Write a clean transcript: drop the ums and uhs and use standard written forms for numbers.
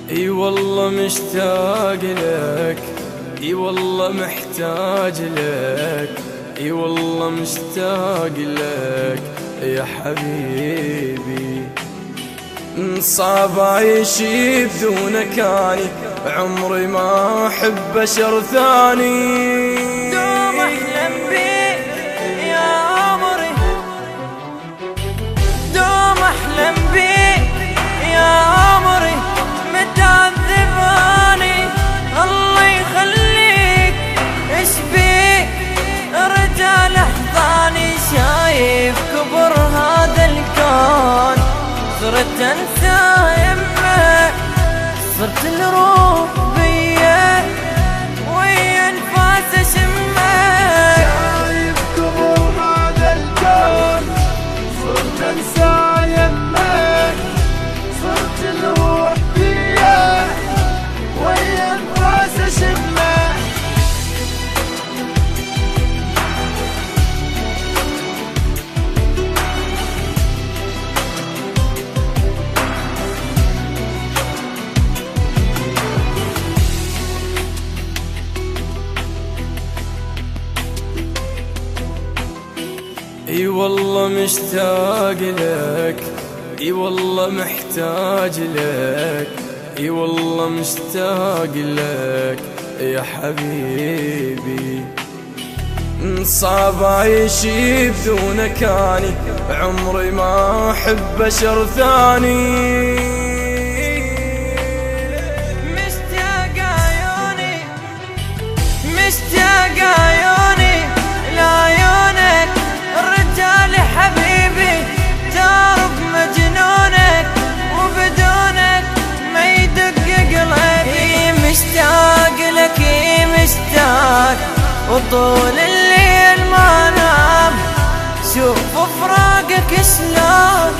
اي والله مشتاق لك، اي والله محتاج لك، اي والله مشتاق لك يا حبيبي. صعب عيشي بدونك اني، عمري ما احب بشر ثاني. دوم احلم بيك يا عمري، دوم احلم بيك يا عمري، متعذباني الله يخليك. ايش بيك رجال احضاني، شايف كبر هذا الكون، صرت انسى يمك، صرت الروح بيا ويا انفاس اشمك. شايف كبر هذا الكون، صرت انسى يمك، صرت الروح بيا ويا انفاس اشمك. اي والله مشتاق لك، اي والله محتاج لك، اي والله مشتاق لك يا حبيبي. صعب عيشي بدونك اني، عمري ما احب بشر ثاني. مشتاق عيوني، مشتاق عيوني لعيونك، الرجال حبيبي جارب مجنونك، وبدونك ما يدق قلبي. مشتاق لك مشتاق، وطول الليل ما نام، شوف فراقك شلون